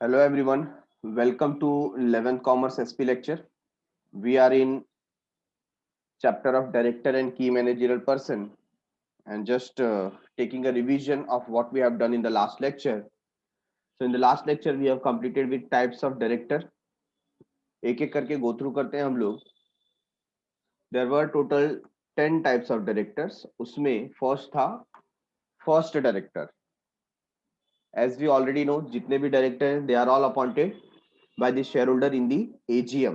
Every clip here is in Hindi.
Hello everyone, welcome to 11th Commerce SP lecture. We are in chapter of director and key managerial person and just taking a revision of what we have done in the last lecture. So in the last lecture we have completed with types of director. एक एक करके go through करते हैं हम लोग. There were total 10 types of directors. उसमें first था first director. As we already know, जितने भी director हैं they are all appointed by the shareholder in the AGM.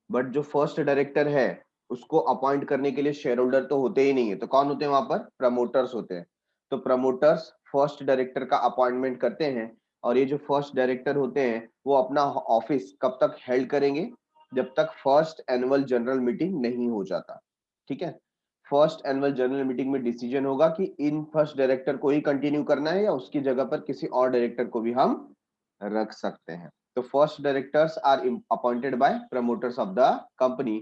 But जो फर्स्ट डायरेक्टर है उसको अपॉइंट करने के लिए शेयर होल्डर तो होते ही नहीं है, तो कौन होते हैं वहां पर? प्रमोटर्स होते हैं. तो प्रमोटर्स फर्स्ट डायरेक्टर का अपॉइंटमेंट करते हैं और ये जो फर्स्ट डायरेक्टर होते हैं वो अपना ऑफिस कब तक हेल्ड करेंगे? जब तक फर्स्ट एनुअल जनरल मीटिंग नहीं हो जाता. ठीक है, फर्स्ट एनुअल जनरल मीटिंग में डिसीजन होगा कि इन फर्स्ट डायरेक्टर को ही कंटिन्यू करना है या उसकी जगह पर किसी और डायरेक्टर को भी हम रख सकते हैं. The first directors are appointed by promoters of the company.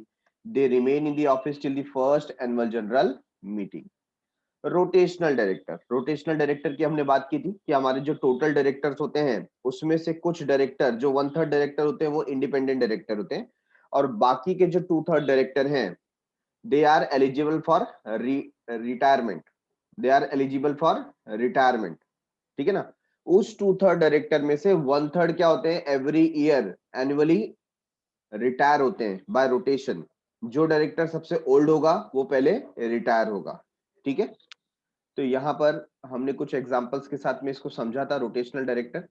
They remain in the office till the first annual general meeting. Rotational director. Rotational director की हमने बात की थी कि हमारे जो टोटल डायरेक्टर्स होते हैं उसमें से कुछ डायरेक्टर जो 1/3 डायरेक्टर होते हैं वो इंडिपेंडेंट डायरेक्टर होते हैं और बाकी के जो 2/3 डायरेक्टर हैं they are eligible for retirement. They are eligible for retirement. ठीक है ना. उस 2/3 डायरेक्टर में से 1/3 क्या होते हैं? एवरी ईयर एनुअली रिटायर होते हैं बाय रोटेशन. जो डायरेक्टर सबसे ओल्ड होगा वो पहले रिटायर होगा. ठीक है, तो यहां पर हमने कुछ एग्जांपल्स के साथ में इसको समझा था रोटेशनल डायरेक्टर.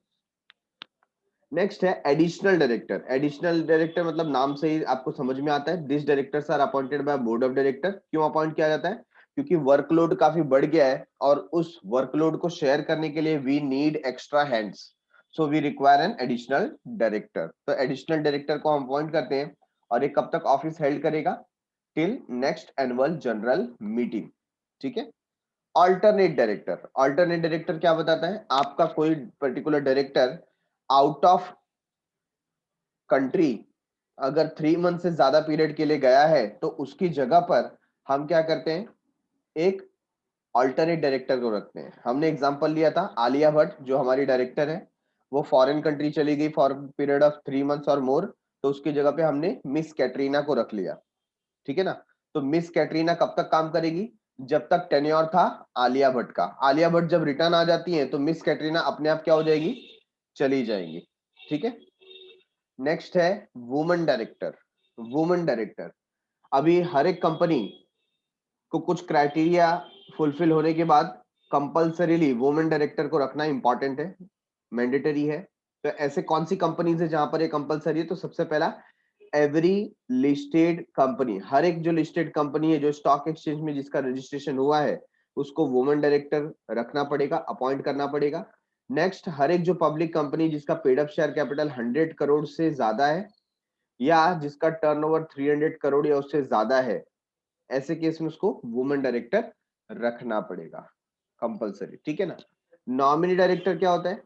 नेक्स्ट है एडिशनल डायरेक्टर. एडिशनल डायरेक्टर मतलब नाम से ही आपको समझ में आता है. This directors are appointed by board of director. क्यों अपॉइंट किया जाता है? क्योंकि वर्कलोड काफी बढ़ गया है और उस वर्कलोड को शेयर करने के लिए we need extra hands. So we require an additional director. तो एडिशनल डायरेक्टर को हम अपॉइंट करते हैं और ये कब तक ऑफिस हेल्ड करेगा? Till next annual general meeting. ठीक है. Alternate director. ऑल्टरनेट डायरेक्टर क्या बताता है? आपका कोई particular director out of country अगर 3 मंथ से ज्यादा पीरियड के लिए गया है तो उसकी जगह पर हम क्या करते हैं? एक ऑल्टरनेट डायरेक्टर को रखते हैं. हमने एग्जांपल लिया था आलिया भट्ट जो हमारी डायरेक्टर है, वो फॉरेन कंट्री चली गई फॉर पीरियड ऑफ 3 मंथ्स और मोर, तो उसकी जगह पे हमने मिस कैटरीना को रख लिया. ठीक है ना. तो मिस कैटरीना कब तक काम करेगी? जब तक टेन्योर था आलिया भट्ट का. आलिया भट्ट जब रिटर्न आ जाती है तो मिस कैटरीना अपने आप क्या हो जाएगी? चली जाएंगी. ठीक है. नेक्स्ट है वुमन डायरेक्टर. वुमन डायरेक्टर अभी हर एक कंपनी को कुछ क्राइटेरिया फुलफिल होने के बाद कंपल्सरीली वुमेन डायरेक्टर को रखना इंपॉर्टेंट है, मैंडेटरी है. तो ऐसे कौन सी कंपनीज है जहां पर ये कंपल्सरी है? तो सबसे पहला एवरी लिस्टेड कंपनी. हर एक जो लिस्टेड कंपनी है जो स्टॉक एक्सचेंज में जिसका रजिस्ट्रेशन हुआ है उसको वुमेन डायरेक्टर रखना पड़ेगा, अपॉइंट करना पड़ेगा. नेक्स्ट, हर एक जो पब्लिक कंपनी जिसका paid up share capital 100 crore से ज्यादा है या जिसका टर्नओवर 300 करोड़ या उससे ज्यादा है, ऐसे केस में उसको वुमेन डायरेक्टर रखना पड़ेगा कंपलसरी. ठीक है ना. नॉमिनी डायरेक्टर क्या होता है?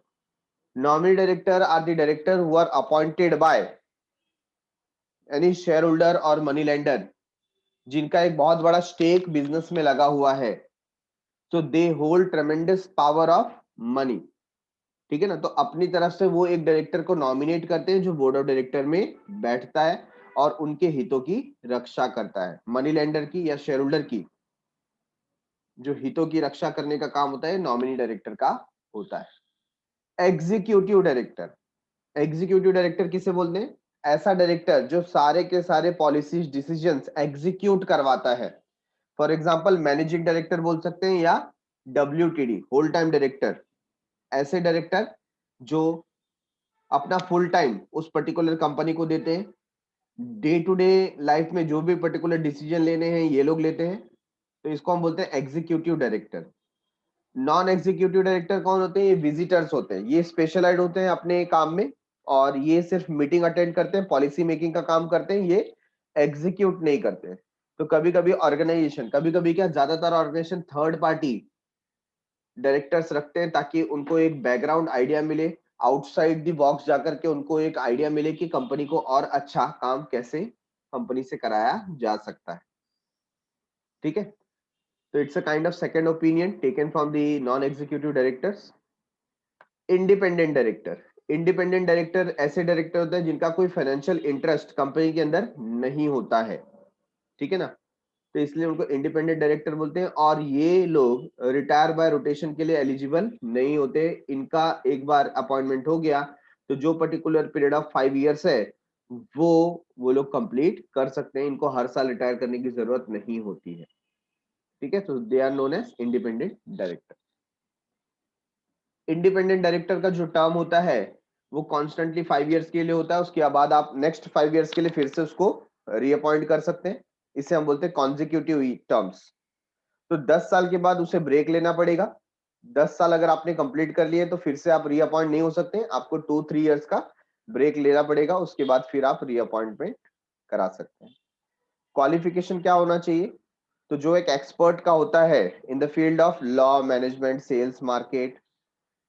Nominee director are the director who are appointed by any share holder और मनी लेंडर जिनका एक बहुत बड़ा स्टेक बिजनेस में लगा हुआ है. तो they hold ट्रेमेंडस power of money. ठीक है ना. तो अपनी तरफ से वो एक डायरेक्टर को नॉमिनेट करते हैं जो बोर्ड ऑफ डायरेक्टर में बैठता है और उनके हितों की रक्षा करता है. मनी लेंडर की या शेयर होल्डर की जो हितों की रक्षा करने का काम होता है नॉमिनी डायरेक्टर का होता है. Executive director. एग्जीक्यूटिव डायरेक्टर किसे बोलते हैं? ऐसा डायरेक्टर जो सारे के सारे पॉलिसीज डिसीजंस एग्जीक्यूट करवाता है. फॉर एग्जांपल मैनेजिंग डायरेक्टर बोल सकते हैं या WTD होल टाइम डायरेक्टर. ऐसे डायरेक्टर जो अपना फुल टाइम उस पर्टिकुलर कंपनी को देते हैं. डे टू डे लाइफ में जो भी पर्टिकुलर डिसीजन लेने हैं ये लोग लेते हैं, तो इसको हम बोलते हैं executive director. Non executive director कौन होते हैं? ये विजिटर्स होते हैं. ये स्पेशलाइज होते हैं अपने काम में और ये सिर्फ मीटिंग अटेंड करते हैं, पॉलिसी मेकिंग का काम करते हैं, ये एग्जीक्यूट नहीं करते हैं. तो कभी कभी ऑर्गेनाइजेशन, कभी कभी क्या ज्यादातर ऑर्गेनाइजेशन थर्ड पार्टी डायरेक्टर्स रखते हैं ताकि उनको एक बैकग्राउंड आइडिया मिले, आउटसाइड द बॉक्स जाकर के उनको एक आइडिया मिले कि कंपनी को और अच्छा काम कैसे कंपनी से कराया जा सकता है. ठीक है. तो it's a kind of second opinion taken from the non executive directors. Independent director. Independent director ऐसे डायरेक्टर होते हैं जिनका कोई फाइनेंशियल इंटरेस्ट कंपनी के अंदर नहीं होता है, ठीक है ना, तो इसलिए उनको इंडिपेंडेंट डायरेक्टर बोलते हैं। और ये लोग रिटायर बाय रोटेशन के लिए एलिजिबल नहीं होते। इनका एक बार अपॉइंटमेंट हो गया तो जो पर्टिकुलर पीरियड ऑफ 5 इयर्स है वो लोग कंप्लीट कर सकते हैं, इनको हर साल रिटायर करने की जरूरत नहीं होती है, ठीक है। तो they are known as independent director. Independent director का जो टर्म होता है वो कॉन्स्टेंटली 5 इयर्स के लिए होता है, उसके बाद आप नेक्स्ट 5 इयर्स के लिए फिर से उसको रीअपॉइंट कर सकते हैं, इसे हम बोलते हैं कॉन्जिक्यूटिव टर्म्स। तो 10 साल के बाद उसे ब्रेक लेना पड़ेगा। 10 साल अगर आपने कंप्लीट कर लिए तो फिर से आप रीअपॉइंट नहीं हो सकते, आपको 2-3 इयर्स का ब्रेक लेना पड़ेगा, उसके बाद फिर आप रीअपॉइंटमेंट करा सकते हैं। क्वालिफिकेशन क्या होना चाहिए? तो जो एक एक्सपर्ट का होता है in the field of law, management, sales, market,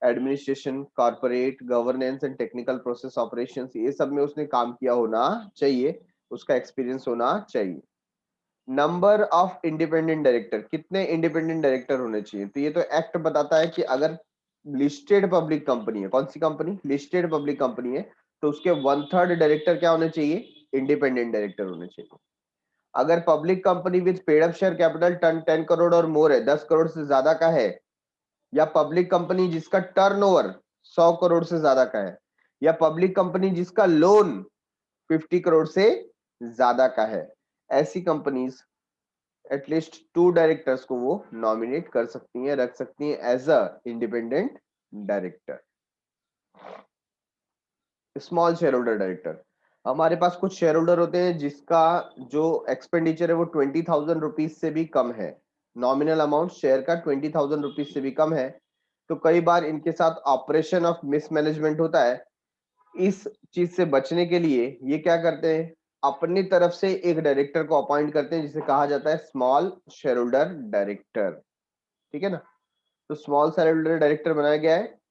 administration, corporate governance and technical process operations, ये सब में उसने काम किया होना चाहिए, उसका एक्सपीरियंस होना चाहिए। नंबर ऑफ इंडिपेंडेंट डायरेक्टर, कितने इंडिपेंडेंट डायरेक्टर होने चाहिए? तो ये तो एक्ट बताता है कि अगर लिस्टेड पब्लिक कंपनी है, कौन सी कंपनी? लिस्टेड पब्लिक कंपनी है, तो उसके 1/3 डायरेक्टर क्या होने चाहिए? इंडिपेंडेंट डायरेक्टर होने चाहिए। अगर public company with paid up share capital 10 crore और मोर है, 10 करोड़ से ज्यादा का है, या पब्लिक कंपनी जिसका टर्नओवर 100 करोड़ से ज्यादा का है, या पब्लिक कंपनी जिसका लोन 50 करोड़ से ज्यादा का है, ऐसी कंपनीज एटलीस्ट 2 डायरेक्टर्स को वो नॉमिनेट कर सकती हैं, रख सकती हैं as a independent director. Small shareholder director, हमारे पास कुछ शेयर होल्डर होते हैं जिसका जो एक्सपेंडिचर है वो 20,000 रुपीज से भी कम है, नॉमिनल अमाउंट शेयर का 20,000 रुपीज से भी कम है, तो कई बार इनके साथ ऑपरेशन ऑफ मिसमैनेजमेंट होता है। इस चीज से बचने के लिए ये क्या करते हैं, अपनी तरफ से एक डायरेक्टर को अपॉइंट करते हैं जिसे कहा जाता है स्मॉल शेयर होल्डर डायरेक्टर, ठीक है ना। तो स्मॉल शेयर होल्डर डायरेक्टर बनाया गया है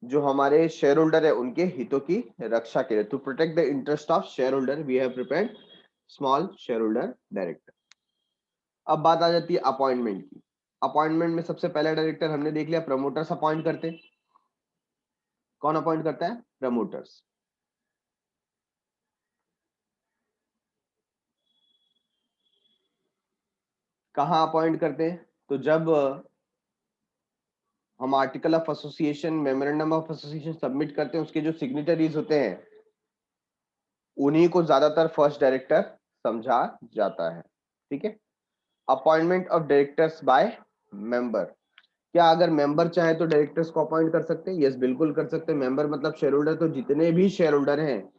जो हमारे शेयर होल्डर है उनके हितों की रक्षा के लिए, to protect the interest of shareholder we have prepared small shareholder director. अब बात आ जाती है अपॉइंटमेंट की। अपॉइंटमेंट में सबसे पहला डायरेक्टर हमने देख लिया, प्रमोटर्स अपॉइंट करते हैं। कौन अपॉइंट करता है? प्रमोटर्स। कहाँ अपॉइंट करते हैं? तो जब हम article of association, memorandum of association submit करते हैं, उसके जो सिग्नेटरीज होते हैं उन्हीं को ज्यादातर फर्स्ट डायरेक्टर समझा जाता है, ठीक है। Appointment of directors by member, क्या अगर मेंबर चाहे तो डायरेक्टर्स को अपॉइंट कर सकते हैं? यस, बिल्कुल कर सकते हैं। मेंबर मतलब शेयर होल्डर, तो जितने भी शेयर होल्डर हैं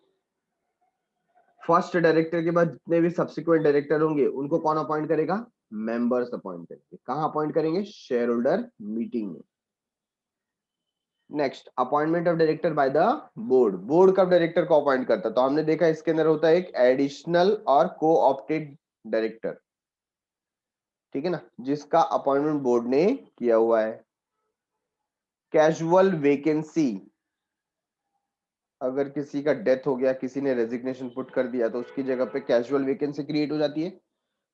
फर्स्ट डायरेक्टर के बाद जितने भी सब्सिक्वेंट डायरेक्टर होंगे उनको कौन अपॉइंट करेगा? मेंबर्स अपॉइंट करेंगे। कहाँ अपॉइंट करेंगे? शेयर होल्डर मीटिंग में। Next, appointment of director by the board. Board कब डायरेक्टर को अपॉइंट करता है? तो हमने देखा इसके अंदर होता है एक एडिशनल और को ऑप्टेड डायरेक्टर, ठीक है ना, जिसका अपॉइंटमेंट बोर्ड ने किया हुआ है। कैजुअल वेकेंसी, अगर किसी का डेथ हो गया, किसी ने रेजिग्नेशन पुट कर दिया, तो उसकी जगह पे कैजुअल वैकेंसी क्रिएट हो जाती है।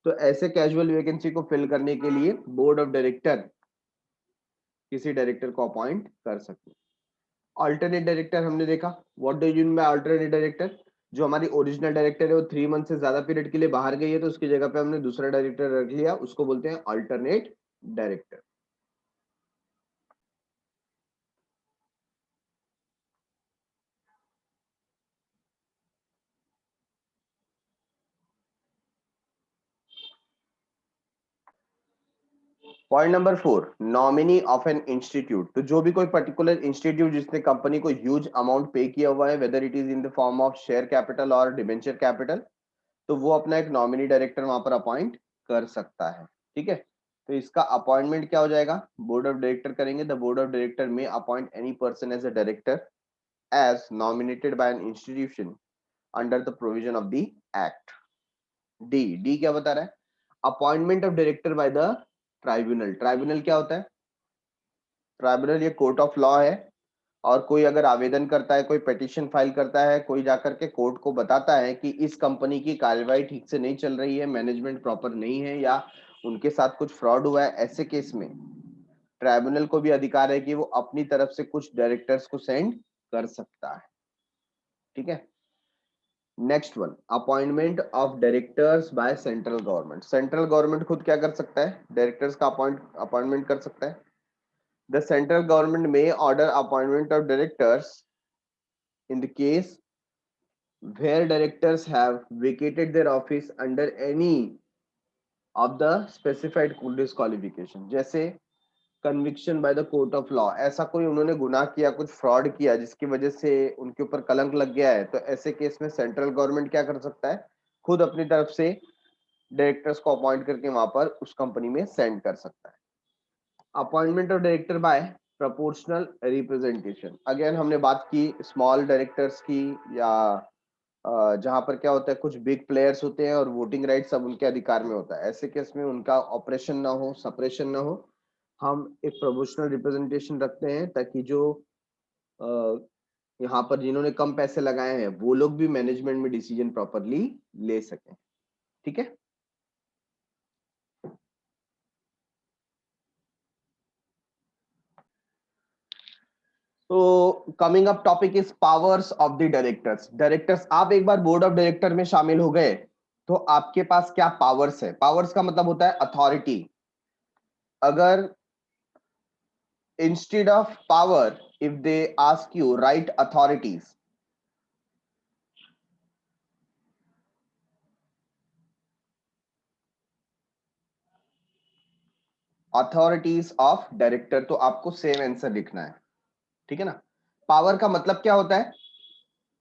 तो ऐसे कैजुअल वैकेंसी को फिल करने के लिए बोर्ड ऑफ डायरेक्टर किसी डायरेक्टर को अपॉइंट कर सकते हैं। अल्टरनेट डायरेक्टर हमने देखा, what do you mean by alternate director? जो हमारी ओरिजिनल डायरेक्टर है वो 3 मंथ से ज्यादा पीरियड के लिए बाहर गई है, तो उसकी जगह पे हमने दूसरा डायरेक्टर रख लिया, उसको बोलते हैं alternate director. Point number 4, nominee of an institute. तो जो भी कोई पर्टिकुलर इंस्टीट्यूट जिसने कंपनी को ह्यूज अमाउंट पे किया हुआ है, whether it is in the form of share capital और डिबेंचर कैपिटल, तो वो अपना एक नॉमिनी डायरेक्टर वहां पर अपॉइंट कर सकता है, ठीक है। तो इसका अपॉइंटमेंट क्या हो जाएगा? बोर्ड ऑफ डायरेक्टर करेंगे। द बोर्ड ऑफ डायरेक्टर में appoint any person as a director as nominated by an institution under the provision of the act. D, D क्या बता रहा है? Appointment of director by the tribunal. Tribunal क्या होता है? ट्राइब्यूनल ये कोर्ट ऑफ लॉ है, और कोई अगर आवेदन करता है, कोई पिटीशन फाइल करता है, कोई जाकर के कोर्ट को बताता है कि इस कंपनी की कार्यवाही ठीक से नहीं चल रही है, मैनेजमेंट प्रॉपर नहीं है, या उनके साथ कुछ फ्रॉड हुआ है, ऐसे केस में ट्राइब्यूनल को भी अधिकार है कि वो अपनी तरफ से कुछ डायरेक्टर्स को सेंड कर सकता है। ठीक है, next one, appointment of directors by central government. Central government खुद क्या कर सकता है, डायरेक्टर्स का अपॉइंटमेंट कर सकता है। द सेंट्रल गवर्नमेंट में order appointment of directors in the case where directors have vacated their office under any of the specified disqualification, जैसे conviction by the court of law, ऐसा कोई उन्होंने गुनाह किया, कुछ फ्रॉड किया जिसकी वजह से उनके ऊपर कलंक लग गया है, तो ऐसे केस में सेंट्रल गवर्नमेंट क्या कर सकता है, खुद अपनी तरफ से डायरेक्टर्स को अपॉइंट करके वहां पर उस कंपनी में सेंड कर सकता है। Appointment of director bye proportional representation, again हमने बात की स्मॉल डायरेक्टर्स की, या जहां पर क्या होता है कुछ बिग प्लेयर्स होते हैं और वोटिंग राइट सब उनके अधिकार में होता है, ऐसे केस में उनका ऑपरेशन ना हो, सपरेशन ना हो, हम एक प्रोपोर्शनल रिप्रेजेंटेशन रखते हैं ताकि जो यहाँ पर जिन्होंने कम पैसे लगाए हैं वो लोग भी मैनेजमेंट में डिसीजन प्रॉपरली ले सकें। ठीक है, तो coming up topic is powers of the directors. Directors, आप एक बार बोर्ड ऑफ डायरेक्टर में शामिल हो गए तो आपके पास क्या पावर्स है। पावर्स का मतलब होता है अथॉरिटी। अगर instead of power, if they ask you write authorities, authorities of director, तो आपको सेम आंसर लिखना है। ठीक है ना, पावर का मतलब क्या होता है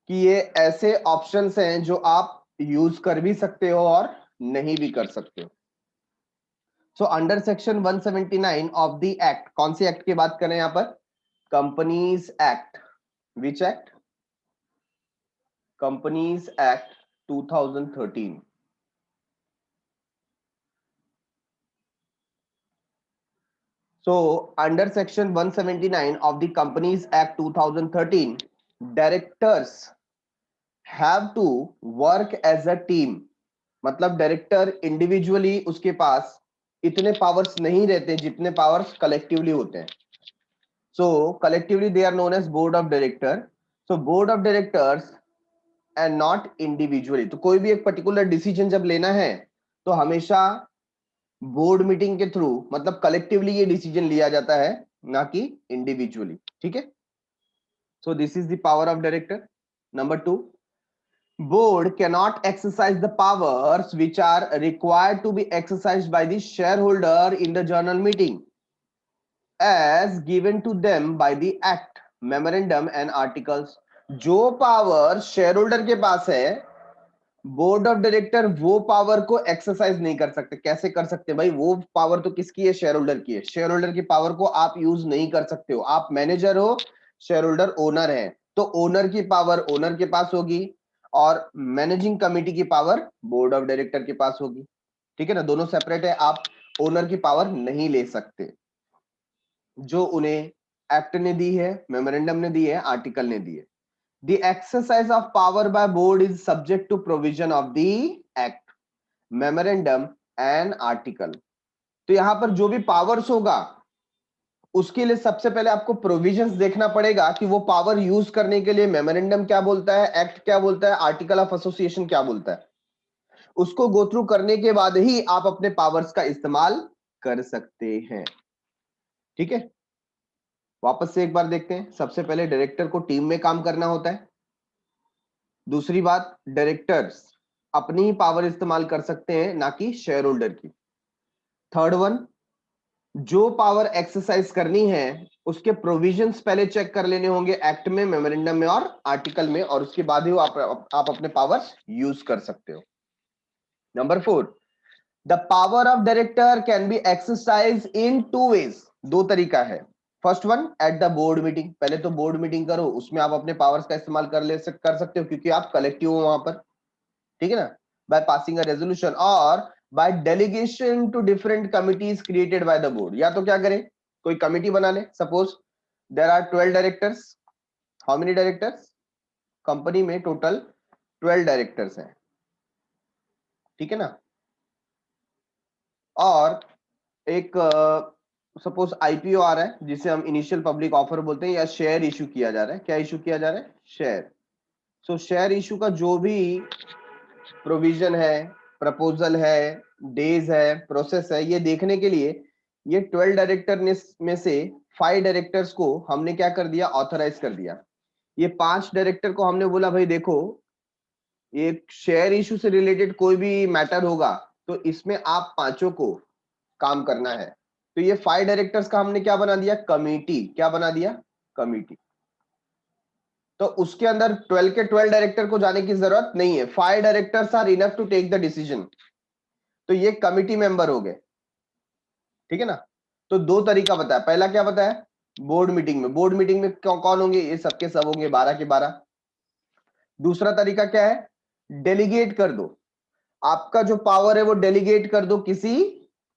कि ये ऐसे ऑप्शंस हैं जो आप यूज कर भी सकते हो और नहीं भी कर सकते हो। So under section 179 of the act, कौन सी एक्ट की बात करें यहां पर, companies act. Which act, companies act 2013। So, under section 179 of the Companies Act 2013, directors have to work as a team. मतलब डायरेक्टर इंडिविजुअली उसके पास इतने पावर्स नहीं रहते जितने पावर्स कलेक्टिवली होते हैं। So collectively they are known as board of director. So board of directors and not individually, तो कोई भी एक पर्टिकुलर डिसीजन जब लेना है तो हमेशा बोर्ड मीटिंग के थ्रू, मतलब कलेक्टिवली ये डिसीजन लिया जाता है, ना कि इंडिविजुअली। ठीक है, so this is the power of director. Number 2, board cannot exercise the powers which are required to be exercised by the shareholder in the general meeting as given to them by the act, memorandum and articles। जो पावर शेयर होल्डर के पास है, बोर्ड ऑफ डायरेक्टर वो पावर को एक्सरसाइज नहीं कर सकते। कैसे कर सकते भाई, वो पावर तो किसकी है, शेयर होल्डर की है। शेयर होल्डर की पावर को आप यूज नहीं कर सकते हो। आप मैनेजर हो, शेयर होल्डर ओनर है, तो ओनर की पावर ओनर के पास होगी और मैनेजिंग कमेटी की पावर बोर्ड ऑफ डायरेक्टर के पास होगी। ठीक है ना, दोनों सेपरेट है, आप ओनर की पावर नहीं ले सकते जो उन्हें एक्ट ने दी है, मेमोरेंडम ने दी है, आर्टिकल ने दी है। The exercise of power by board is subject to provision of the act, memorandum and article। तो यहां पर जो भी पावर्स होगा उसके लिए सबसे पहले आपको प्रोविजंस देखना पड़ेगा कि वो पावर यूज करने के लिए मेमोरेंडम क्या बोलता है, एक्ट क्या बोलता है, आर्टिकल ऑफ एसोसिएशन क्या बोलता है। उसको गो थ्रू करने के बाद ही आप अपने पावर्स का इस्तेमाल कर सकते हैं। ठीक है, वापस से एक बार देखते हैं। सबसे पहले डायरेक्टर को टीम में काम करना होता है। दूसरी बात, डायरेक्टर्स अपनी ही पावर इस्तेमाल कर सकते हैं, ना कि शेयर होल्डर की। थर्ड वन, जो पावर एक्सरसाइज करनी है उसके प्रोविजंस पहले चेक कर लेने होंगे एक्ट में, मेमोरेंडम में और आर्टिकल में, और उसके बाद ही आप अपने पावर्स यूज कर सकते हो। Number 4, the power of director can be exercise in 2 ways. दो तरीका है। First one, at the board meeting, पहले तो बोर्ड मीटिंग करो, उसमें आप अपने पावर्स का इस्तेमाल कर सकते हो क्योंकि आप कलेक्टिव हो वहां पर। ठीक है ना, बाय पासिंग अ रेजोल्यूशन और by delegation to different committees created by the board. या तो क्या करें, कोई कमिटी बना ले। Suppose there are 12 directors. How many directors, company में टोटल 12 डायरेक्टर्स हैं। ठीक है ना, और एक सपोज आईपीओ आ रहा है जिसे हम इनिशियल पब्लिक ऑफर बोलते हैं, या शेयर इशू किया जा रहा है। क्या इशू किया जा रहा है? शेयर। सो शेयर इशू का जो भी प्रोविजन है, प्रपोजल है, डेज है, प्रोसेस है, ये देखने के लिए ये 12 डायरेक्टर में से 5 डायरेक्टर्स को हमने क्या कर दिया? ऑथराइज कर दिया। ये 5 डायरेक्टर को हमने बोला भाई देखो, ये शेयर इशू से रिलेटेड कोई भी मैटर होगा तो इसमें आप पांचों को काम करना है। तो ये 5 डायरेक्टर्स का हमने क्या बना दिया? कमिटी। क्या बना दिया? कमिटी। तो उसके अंदर 12 के 12 डायरेक्टर को जाने की जरूरत नहीं है। 5 directors are enough to take the decision. तो ये कमिटी मेंबर हो गए, ठीक है ना। तो दो तरीका बताया। पहला क्या बताया? बोर्ड मीटिंग में। बोर्ड मीटिंग में कौन होंगे? ये सबके सब होंगे, 12 के 12। दूसरा तरीका क्या है? डेलीगेट कर दो। आपका जो पावर है वो डेलीगेट कर दो किसी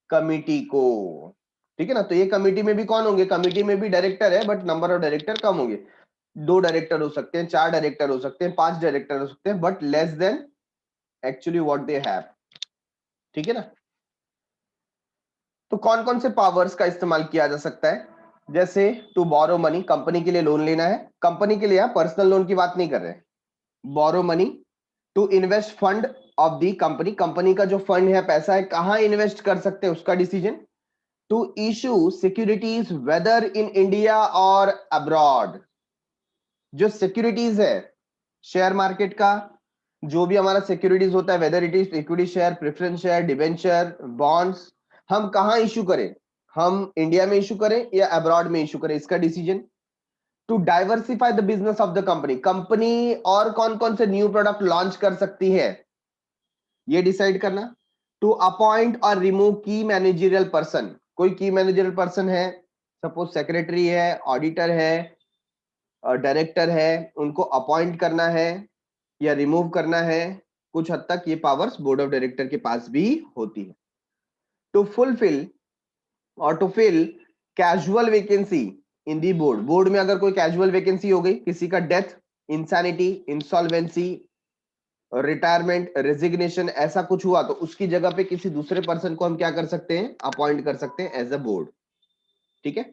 कमिटी को, ठीक है ना। तो ये कमिटी में भी कौन होंगे? कमिटी में भी डायरेक्टर है, बट नंबर ऑफ डायरेक्टर कम होंगे। 2 डायरेक्टर हो सकते हैं, 4 डायरेक्टर हो सकते हैं, 5 डायरेक्टर हो सकते हैं, but less than actually what they have, ठीक है ना। तो कौन कौन से पावर्स का इस्तेमाल किया जा सकता है? जैसे टू बोरो मनी, कंपनी के लिए लोन लेना है। कंपनी के लिए, आप पर्सनल लोन की बात नहीं कर रहे। Borrow money to invest fund of the company, company का जो फंड है, पैसा है, कहां इन्वेस्ट कर सकते हैं उसका decision. To issue securities whether in India और अब्रॉड, जो सिक्योरिटीज है शेयर मार्केट का, जो भी हमारा सिक्योरिटीज होता है, whether it is equity share, preference share, debenture, bonds, हम कहां इशू करें? हम इंडिया में इशू करें या अब्रॉड में इशू करें, इसका decision. To diversify the business of the company, company और कौन कौन से न्यू प्रोडक्ट लॉन्च कर सकती है, ये डिसाइड करना। टू अपॉइंट और रिमूव की मैनेजरियल पर्सन, कोई की मैनेजरियल पर्सन है, सपोज सेक्रेटरी है, ऑडिटर है, डायरेक्टर है, उनको अपॉइंट करना है या रिमूव करना है। कुछ हद तक ये पावर्स बोर्ड ऑफ डायरेक्टर के पास भी होती है। टू फुलफिल और to fill casual vacancy in the board, board में अगर कोई कैजुअल वैकेंसी हो गई, किसी का death, insanity, insolvency, retirement, resignation, ऐसा कुछ हुआ तो उसकी जगह पे किसी दूसरे पर्सन को हम क्या कर सकते हैं? अपॉइंट कर सकते हैं एज अ बोर्ड, ठीक है।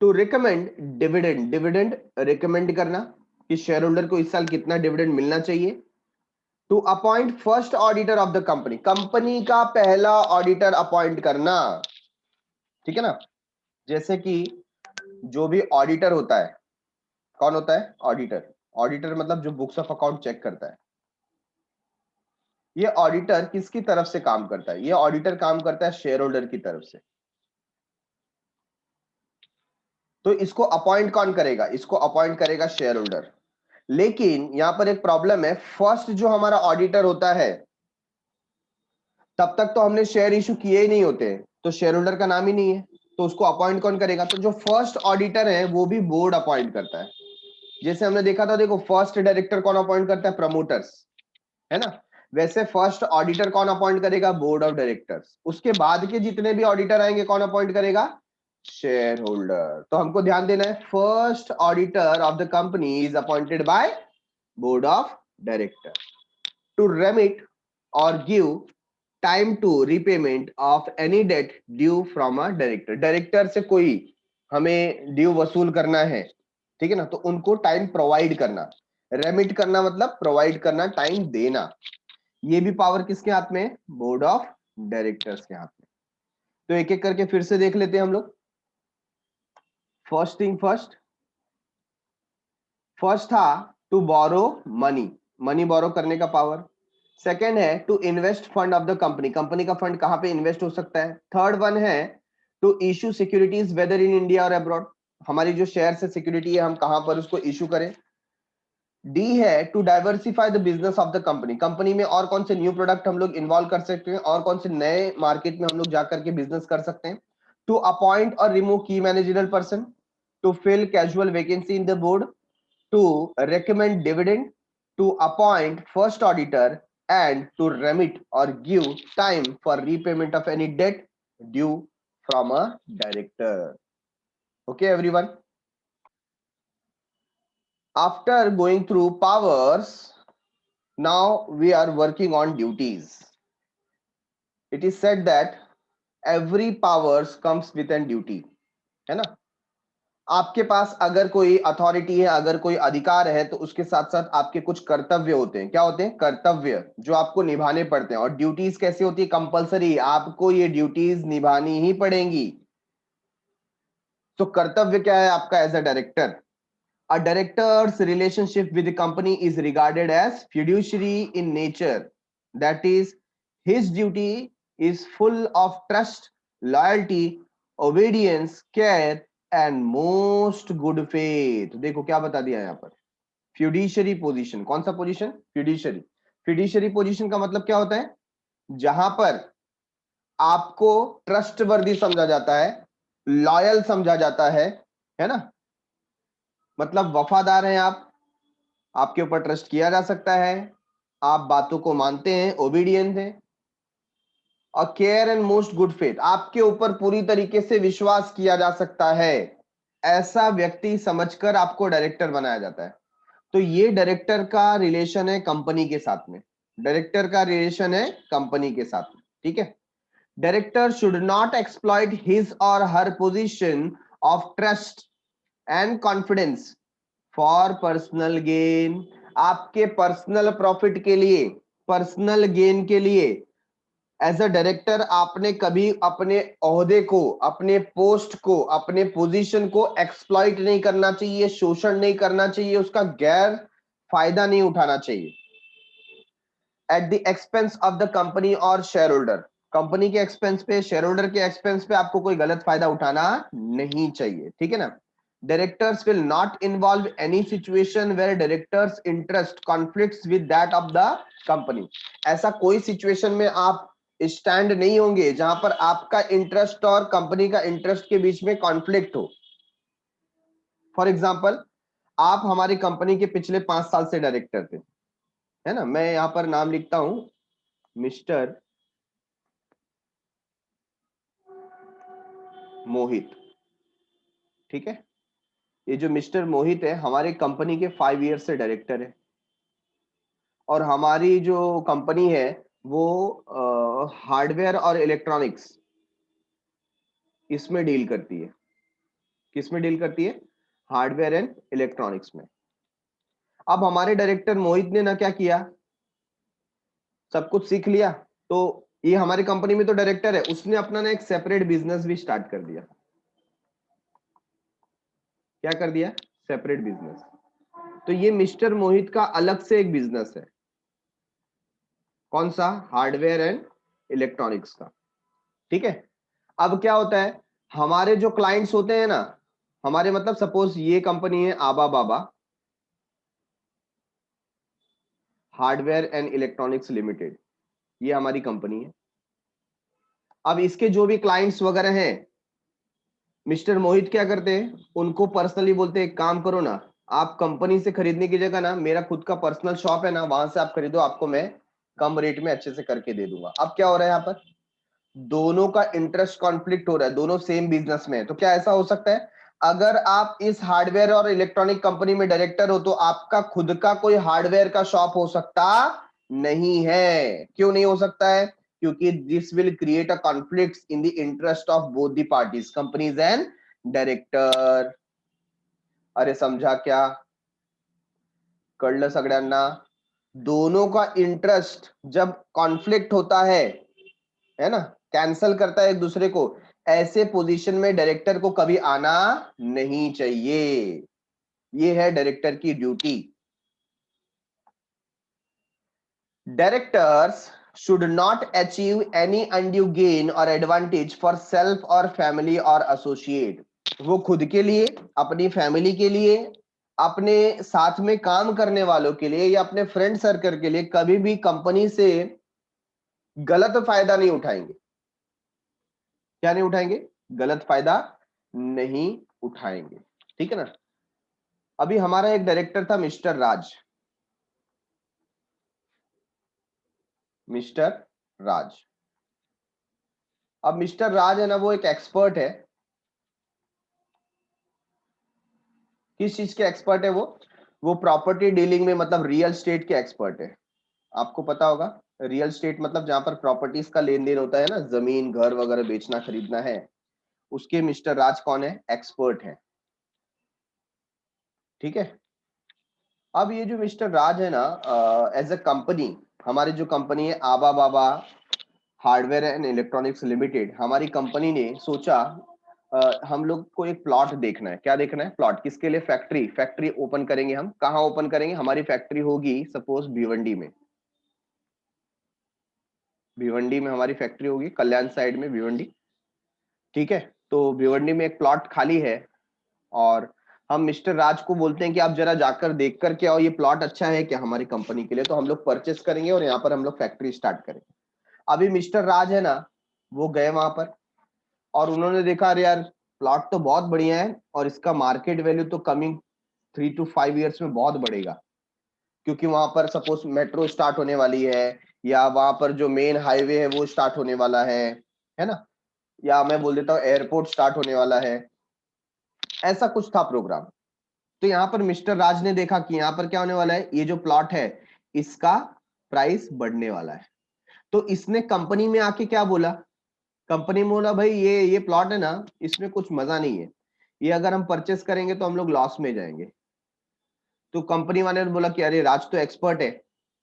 To recommend dividend, dividend recommend करना कि शेयर होल्डर को इस साल कितना डिविडेंड मिलना चाहिए। To appoint first auditor of the company, company का पहला ऑडिटर अपॉइंट करना, ठीक है ना। जैसे कि जो भी ऑडिटर होता है, कौन होता है? ऑडिटर। ऑडिटर मतलब जो बुक्स ऑफ अकाउंट चेक करता है। ये ऑडिटर किसकी तरफ से काम करता है? ये ऑडिटर काम करता है शेयर होल्डर की तरफ से। तो इसको अपॉइंट कौन करेगा? इसको अपॉइंट करेगा शेयर होल्डर। लेकिन यहां पर एक प्रॉब्लम है, फर्स्ट जो हमारा ऑडिटर होता है तब तक तो हमने शेयर इशू किए ही नहीं होते, तो शेयर होल्डर का नाम ही नहीं है, तो उसको अपॉइंट कौन करेगा? तो जो फर्स्ट ऑडिटर है वो भी बोर्ड अपॉइंट करता है। जैसे हमने देखा था, देखो फर्स्ट डायरेक्टर कौन अपॉइंट करता है? प्रमोटर्स, है ना। वैसे फर्स्ट ऑडिटर कौन अपॉइंट करेगा? Board of directors. उसके बाद के जितने भी ऑडिटर आएंगे कौन अपॉइंट करेगा? Share holder. तो हमको ध्यान देना है, first auditor of the company is appointed by board of director. To remit और give time to repayment of any debt due from a director, director से कोई हमें ड्यू वसूल करना है, ठीक है ना, तो उनको टाइम प्रोवाइड करना। रेमिट करना मतलब प्रोवाइड करना, टाइम देना। ये भी पावर किसके हाथ में है? बोर्ड ऑफ डायरेक्टर्स के हाथ में। तो एक एक करके फिर से देख लेते हैं हम लोग। फर्स्ट थिंग फर्स्ट, फर्स्ट था to borrow money, money borrow करने का पावर। सेकेंड है to invest fund of the company, company का फंड कहां पे इन्वेस्ट हो सकता है। थर्ड वन है to issue securities whether in India और अब्रॉड, हमारी जो शेयर से सिक्योरिटी है हम कहां पर उसको इशू करें। डी है to diversify the business of the company, company में और कौन से न्यू प्रोडक्ट हम लोग इन्वॉल्व कर सकते हैं और कौन से नए मार्केट में हम लोग जाकर के बिजनेस कर सकते हैं। टू अपॉइंट और remove key managerial person, to fill casual vacancy in the board, to recommend dividend, to appoint first auditor, and to remit or give time for repayment of any debt due from a director. Okay, everyone. After going through powers, now we are working on duties. It is said that every powers comes with an duty, है ना। आपके पास अगर कोई अथॉरिटी है, अगर कोई अधिकार है, तो उसके साथ साथ आपके कुछ कर्तव्य होते हैं। क्या होते हैं? कर्तव्य, जो आपको निभाने पड़ते हैं। और ड्यूटीज कैसी होती है? कंपलसरी, आपको ये ड्यूटीज निभानी ही पड़ेंगी। तो कर्तव्य क्या है आपका as a director? A director's relationship with the company is regarded as fiduciary in nature. That is, his duty is full of trust, loyalty, obedience, care, and most good faith. देखो क्या बता दिया यहाँ पर, fiduciary position। कौन सा पोजीशन? fiduciary। fiduciary position का मतलब क्या होता है? जहां पर आपको ट्रस्टवर्दी समझा जाता है, लॉयल समझा जाता है ना, मतलब वफादार हैं आप, आपके ऊपर ट्रस्ट किया जा सकता है, आप बातों को मानते हैं, ओबीडियंट हैं। और care and most good faith, आपके ऊपर पूरी तरीके से विश्वास किया जा सकता है, ऐसा व्यक्ति समझकर आपको डायरेक्टर बनाया जाता है। तो ये डायरेक्टर का रिलेशन है कंपनी के साथ में, डायरेक्टर का रिलेशन है कंपनी के साथ में, ठीक है। Director should not exploit his or her position of trust and confidence for personal gain, आपके पर्सनल प्रॉफिट के लिए, पर्सनल गेन के लिए। एज अ डायरेक्टर आपने कभी अपने ओहदे को, अपने पोस्ट को, अपने पोजीशन को एक्सप्लॉइट नहीं करना चाहिए, शोषण नहीं करना चाहिए, उसका गैर फायदा नहीं उठाना चाहिए। At the expense of the company और शेयर होल्डर, कंपनी के एक्सपेंस पे, शेयर होल्डर के एक्सपेंस पे आपको कोई गलत फायदा उठाना नहीं चाहिए, ठीक है ना। Directors will not involve any situation where directors interest conflicts with that of the company. ऐसा कोई सिचुएशन में आप स्टैंड नहीं होंगे जहां पर आपका इंटरेस्ट और कंपनी का इंटरेस्ट के बीच में कॉन्फ्लिक्ट हो। फॉर एग्जांपल, आप हमारी कंपनी के पिछले 5 साल से डायरेक्टर थे, है ना। मैं यहां पर नाम लिखता हूं, मिस्टर मोहित, ठीक है। ये जो मिस्टर मोहित है हमारी कंपनी के 5 ईयर से डायरेक्टर है, और हमारी जो कंपनी है वो हार्डवेयर और इलेक्ट्रॉनिक्स इसमें डील करती है। किसमें डील करती है? हार्डवेयर एंड इलेक्ट्रॉनिक्स में। अब हमारे डायरेक्टर मोहित ने ना क्या किया, सब कुछ सीख लिया, तो ये हमारी कंपनी में तो डायरेक्टर है, उसने अपना ना एक सेपरेट बिजनेस भी स्टार्ट कर दिया। क्या कर दिया? Separate business. तो ये मिस्टर मोहित का अलग से एक बिजनेस है। कौन सा? हार्डवेयर एंड इलेक्ट्रॉनिक्स का, ठीक है। अब क्या होता है, हमारे जो क्लाइंट्स होते हैं ना, हमारे मतलब सपोज ये कंपनी है आबा बाबा हार्डवेयर एंड इलेक्ट्रॉनिक्स लिमिटेड, ये हमारी कंपनी है। अब इसके जो भी क्लाइंट्स वगैरह हैं, मिस्टर मोहित क्या करते हैं, उनको पर्सनली बोलते हैं एक काम करो ना, आप कंपनी से खरीदने की जगह ना मेरा खुद का पर्सनल शॉप है ना, वहां से आप खरीदो, आपको मैं कम रेट में अच्छे से करके दे दूंगा। अब क्या हो रहा है यहाँ पर, दोनों का इंटरेस्ट कॉन्फ्लिक्ट हो रहा है, दोनों सेम बिजनेस में है। तो क्या ऐसा हो सकता है, अगर आप इस हार्डवेयर और इलेक्ट्रॉनिक कंपनी में डायरेक्टर हो तो आपका खुद का कोई हार्डवेयर का शॉप हो सकता नहीं है। क्यों नहीं हो सकता है? क्योंकि this will create a conflict in the interest of both the parties, companies and director. अरे समझा क्या? कळलं सगळ्यांना? दोनों का इंटरेस्ट जब कॉन्फ्लिक्ट होता है ना, कैंसल करता है एक दूसरे को, ऐसे पोजीशन में डायरेक्टर को कभी आना नहीं चाहिए। ये है डायरेक्टर की duty. Directors should not achieve any undue gain और एडवांटेज फॉर सेल्फ और फैमिली और एसोसिएट। वो खुद के लिए, अपनी फैमिली के लिए, अपने साथ में काम करने वालों के लिए या अपने फ्रेंड सर्कल के लिए कभी भी कंपनी से गलत फायदा नहीं उठाएंगे। क्या नहीं उठाएंगे? गलत फायदा नहीं उठाएंगे, ठीक है ना। अभी हमारा एक डायरेक्टर था मिस्टर राज, मिस्टर राज। अब मिस्टर राज है ना, वो एक एक्सपर्ट है। किस चीज के एक्सपर्ट है वो प्रॉपर्टी डीलिंग में, मतलब रियल स्टेट के एक्सपर्ट है। आपको पता होगा रियल स्टेट मतलब जहां पर प्रॉपर्टीज का लेन देन होता है ना, जमीन घर वगैरह बेचना खरीदना है, उसके मिस्टर राज कौन है? एक्सपर्ट है। ठीक है। अब ये जो मिस्टर राज है ना, एज अ कंपनी, हमारी जो कंपनी है आबा बाबा हार्डवेयर एंड इलेक्ट्रॉनिक्स लिमिटेड, हमारी कंपनी ने सोचा हम लोग को एक प्लॉट देखना है। क्या देखना है? प्लॉट। किसके लिए? फैक्ट्री। फैक्ट्री ओपन करेंगे हम। कहाँ ओपन करेंगे? हमारी फैक्ट्री होगी सपोज भिवंडी में। भिवंडी में हमारी फैक्ट्री होगी, कल्याण साइड में भिवंडी। ठीक है। तो भिवंडी में एक प्लॉट खाली है और हम मिस्टर राज को बोलते हैं कि आप जरा जाकर देख कर के आओ, ये प्लॉट अच्छा है क्या हमारी कंपनी के लिए। तो हम लोग परचेस करेंगे और यहाँ पर हम लोग फैक्ट्री स्टार्ट करेंगे। अभी मिस्टर राज है ना, वो गए वहां पर और उन्होंने देखा अरे यार प्लॉट तो बहुत बढ़िया है और इसका मार्केट वैल्यू तो कमिंग 3 to 5 ईयर्स में बहुत बढ़ेगा, क्योंकि वहां पर सपोज मेट्रो स्टार्ट होने वाली है, या वहां पर जो मेन हाईवे है वो स्टार्ट होने वाला है ना, या मैं बोल देता हूँ एयरपोर्ट स्टार्ट होने वाला है। ऐसा कुछ था प्रोग्राम। तो यहाँ पर मिस्टर राज ने देखा कि यहाँ पर क्या होने वाला है, ये जो प्लॉट है इसका प्राइस बढ़ने वाला है। तो इसने कंपनी में आके क्या बोला? कंपनी में बोला भाई ये प्लॉट है ना, इसमें कुछ मजा नहीं है, ये अगर हम परचेस करेंगे तो हम लोग लॉस में जाएंगे। तो कंपनी वाले ने बोला कि अरे राज तो एक्सपर्ट है,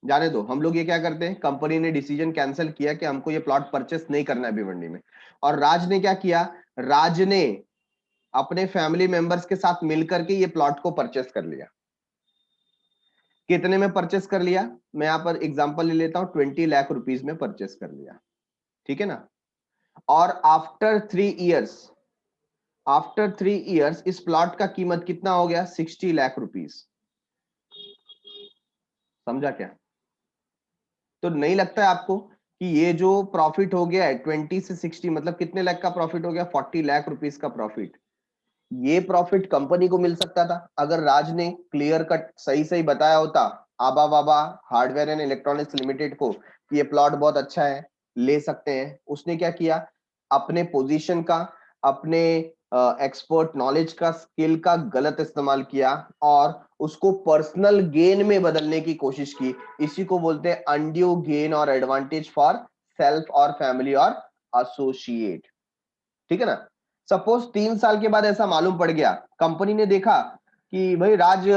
जाने दो, हम लोग ये क्या करते हैं। कंपनी ने डिसीजन कैंसिल किया कि हमको ये प्लॉट परचेस नहीं करना है भिवंडी में। और राज ने क्या किया? राज ने अपने फैमिली मेंबर्स के साथ मिलकर के ये प्लॉट को परचेस कर लिया। कितने में परचेस कर लिया? मैं यहाँ पर एग्जांपल ले लेता हूँ, 20 लाख रुपीस में परचेस कर लिया। ठीक है ना। और आफ्टर 3 इयर्स इस प्लॉट का कीमत कितना हो गया? 60 लाख रुपीस। समझा क्या? तो नहीं लगता है आपको कि ये जो प्रॉफिट हो गया है 20 से 60, मतलब कितने लाख का प्रॉफिट हो गया? 40 लाख रुपीस का प्रॉफिट। ये प्रॉफिट कंपनी को मिल सकता था अगर राज ने क्लियर कट सही सही बताया होता आबा बाबा हार्डवेयर एंड इलेक्ट्रॉनिक्स लिमिटेड को कि ये प्लॉट बहुत अच्छा है, ले सकते हैं। उसने क्या किया? अपने पोजीशन का, अपने एक्सपर्ट नॉलेज का, स्किल का गलत इस्तेमाल किया और उसको पर्सनल गेन में बदलने की कोशिश की। इसी को बोलते हैं अनड्यू गेन और एडवांटेज फॉर सेल्फ और फैमिली और एसोसिएट। ठीक है ना। सपोज 3 साल के बाद ऐसा मालूम पड़ गया, कंपनी ने देखा कि भाई राज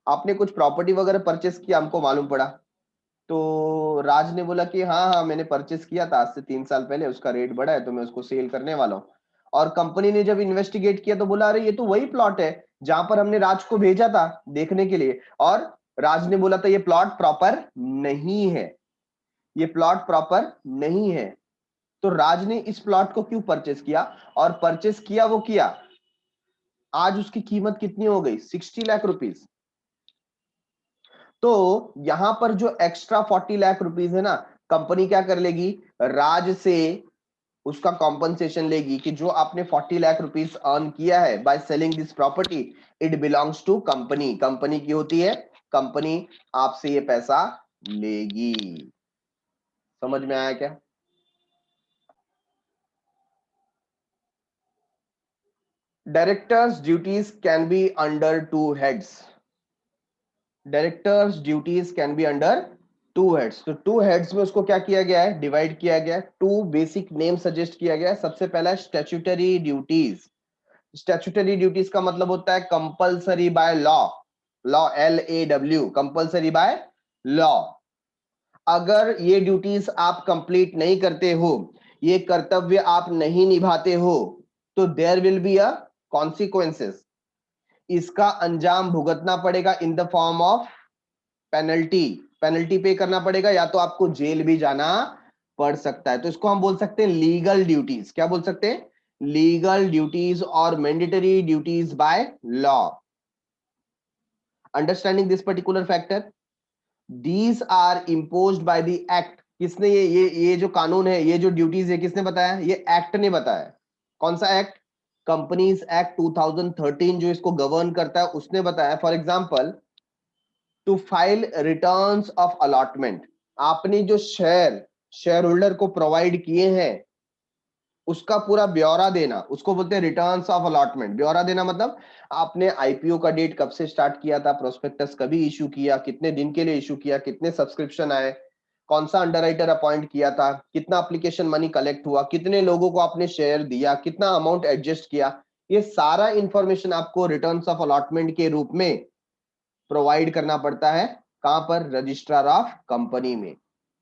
आपने कुछ प्रॉपर्टी वगैरह परचेस किया, हमको मालूम पड़ा। तो राज ने बोला कि हाँ हाँ मैंने परचेस किया था आज से 3 साल पहले, उसका रेट बढ़ा है तो मैं उसको सेल करने वाला हूँ। और कंपनी ने जब इन्वेस्टिगेट किया तो बोला अरे ये तो वही प्लॉट है जहां पर हमने राज को भेजा था देखने के लिए, और राज ने बोला था ये प्लॉट प्रॉपर नहीं है, ये प्लॉट प्रॉपर नहीं है। तो राज ने इस प्लॉट को क्यों परचेस किया? और परचेस किया वो किया, आज उसकी कीमत कितनी हो गई? 60 लाख रुपीस। तो यहां पर जो एक्स्ट्रा 40 लाख रुपीस है ना, कंपनी क्या कर लेगी? राज से उसका कॉम्पनसेशन लेगी कि जो आपने 40 लाख रुपीस अर्न किया है by selling this property, it belongs to company. Company की होती है, कंपनी आपसे ये पैसा लेगी। समझ में आया क्या? Directors' duties can be under two heads. Directors' duties can be under two heads. तो two heads में उसको क्या किया गया है? डिवाइड किया गया है। टू बेसिक नेम सजेस्ट किया गया है। सबसे पहला है स्टैट्यूटरी ड्यूटीज। स्टैट्यूटरी ड्यूटीज का मतलब होता है compulsory by law. Law LAW, compulsory by law. अगर ये ड्यूटीज आप कंप्लीट नहीं करते हो, ये कर्तव्य आप नहीं निभाते हो, तो there will be a consequences. इसका अंजाम भुगतना पड़ेगा in the form of penalty. Penalty pay करना पड़ेगा, या तो आपको जेल भी जाना पड़ सकता है। तो इसको हम बोल सकते हैं लीगल ड्यूटीज। क्या बोल सकते हैं? लीगल ड्यूटीज और mandatory duties by law. Understanding this particular factor, these are imposed by the act. किसने ये जो कानून है, ये जो ड्यूटीज है, किसने बताया? ये एक्ट ने बताया। कौन सा एक्ट? कंपनीज एक्ट 2013 जो इसको गवर्न करता है, उसने बताया। For example, to file returns of allotment, आपने जो शेयर होल्डर को प्रोवाइड किए हैं उसका पूरा ब्यौरा देना, उसको बोलते हैं रिटर्न्स ऑफ अलॉटमेंट। ब्यौरा देना मतलब आपने आईपीओ का डेट कब से स्टार्ट किया था, प्रोस्पेक्टस कभी इशू किया, कितने दिन के लिए इशू किया, कितने सब्सक्रिप्शन आए, कौन सा अंडरराइटर अपॉइंट किया था, कितना एप्लीकेशन मनी कलेक्ट हुआ, कितने लोगों को आपने शेयर दिया, कितना अमाउंट एडजस्ट किया, ये सारा इंफॉर्मेशन आपको रिटर्न्स ऑफ अलॉटमेंट के रूप में प्रोवाइड करना पड़ता है। कहां पर? रजिस्ट्रार ऑफ कंपनी में।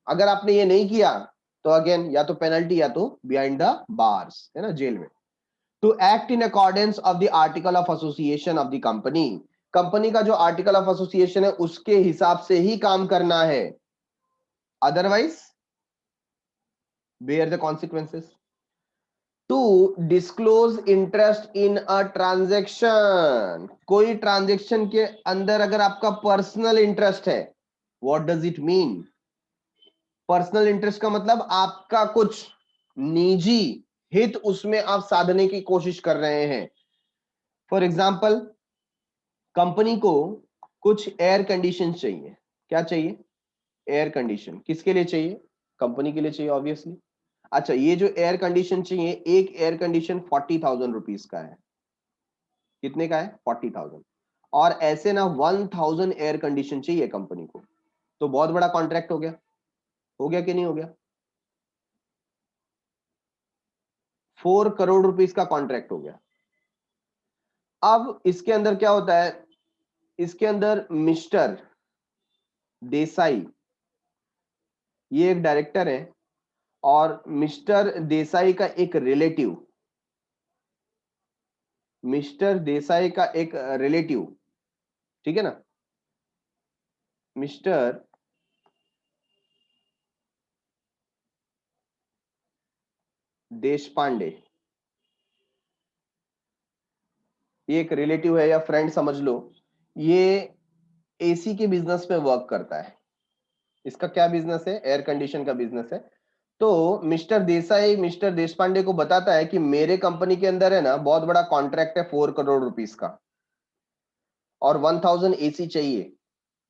अगर आपने ये नहीं किया तो अगेन या तो पेनल्टी या तो बिहाइंड द बार्स, है ना, जेल में। To act in accordance of the article of association of the company, company का जो आर्टिकल ऑफ एसोसिएशन है उसके हिसाब से ही काम करना है, otherwise bear the consequences. To disclose interest in a transaction, कोई ट्रांजेक्शन के अंदर अगर आपका पर्सनल इंटरेस्ट है, what does it mean? Personal interest का मतलब आपका कुछ निजी हित उसमें आप साधने की कोशिश कर रहे हैं। फॉर एग्जाम्पल, कंपनी को कुछ एयर कंडीशन चाहिए। क्या चाहिए? Air condition. किसके लिए चाहिए? कंपनी के लिए चाहिए ऑब्वियसली। अच्छा, ये जो एयर कंडीशन चाहिए, एक एयर कंडीशन 40,000 रुपीज का है। कितने का है? 40,000। और ऐसे ना 1,000 एयर कंडीशन चाहिए कंपनी को, तो बहुत बड़ा कॉन्ट्रैक्ट हो गया। हो गया कि नहीं हो गया? 4 करोड़ रुपीस का कॉन्ट्रैक्ट हो गया। अब इसके अंदर क्या होता है? इसके अंदर मिस्टर देसाई, ये एक डायरेक्टर है, और मिस्टर देसाई का एक रिलेटिव, मिस्टर देसाई का एक रिलेटिव, ठीक है ना, मिस्टर देशपांडे, ये एक रिलेटिव है या फ्रेंड समझ लो। ये एसी के बिजनेस में वर्क करता है। इसका क्या बिजनेस है? एयर कंडीशन का बिजनेस है। तो मिस्टर देसाई मिस्टर देशपांडे को बताता है कि मेरे कंपनी के अंदर है ना बहुत बड़ा कॉन्ट्रैक्ट है 4 करोड़ रुपीस का, और 1,000 एसी चाहिए।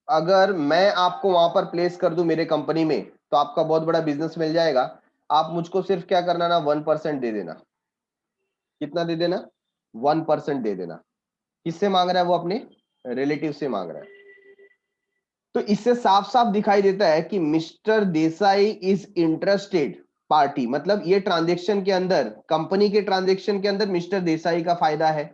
अगर मैं आपको वहां पर प्लेस कर दूं मेरे कंपनी में, तो आपका बहुत बड़ा बिजनेस मिल जाएगा। आप मुझको सिर्फ क्या करना ना, 1% दे देना। कितना दे देना? 1% दे देना। किससे मांग रहा है वो? अपने रिलेटिव से मांग रहा है। तो इससे साफ साफ दिखाई देता है कि mister Desai is interested party, मतलब ये ट्रांजेक्शन के अंदर, कंपनी के ट्रांजेक्शन के अंदर मिस्टर देसाई का फायदा है।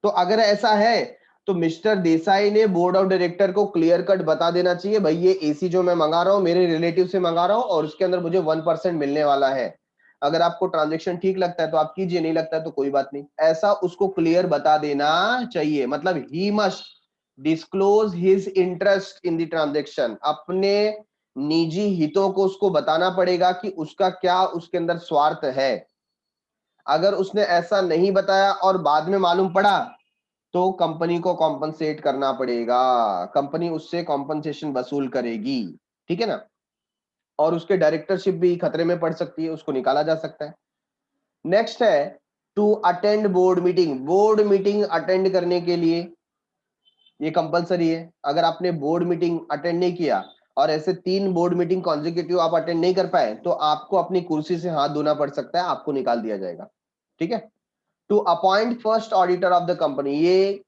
तो अगर ऐसा है तो मिस्टर देसाई ने बोर्ड ऑफ डायरेक्टर को क्लियर कट बता देना चाहिए, भाई ये एसी जो मैं मंगा रहा हूं मेरे रिलेटिव से मंगा रहा हूं और उसके अंदर मुझे 1% मिलने वाला है। अगर आपको ट्रांजेक्शन ठीक लगता है तो आप कीजिए, नहीं लगता है तो कोई बात नहीं। ऐसा उसको क्लियर बता देना चाहिए। मतलब he must disclose his interest in the transaction, अपने निजी हितों को उसको बताना पड़ेगा कि उसका क्या उसके अंदर स्वार्थ है। अगर उसने ऐसा नहीं बताया और बाद में मालूम पड़ा तो कंपनी को कॉम्पनसेट करना पड़ेगा, कंपनी उससे कॉम्पनसेशन वसूल करेगी, ठीक है ना। और उसके डायरेक्टरशिप भी खतरे में पड़ सकती है, उसको निकाला जा सकता है। नेक्स्ट है to attend board meeting, board meeting attend करने के लिए ये कंपलसरी है। अगर आपने बोर्ड मीटिंग अटेंड नहीं किया और ऐसे 3 बोर्ड मीटिंग कॉन्जिक्यूटिव आप अटेंड नहीं कर पाए तो आपको अपनी कुर्सी से हाथ धोना पड़ सकता है, आपको निकाल दिया जाएगा, ठीक है। To appoint first auditor of the company, ये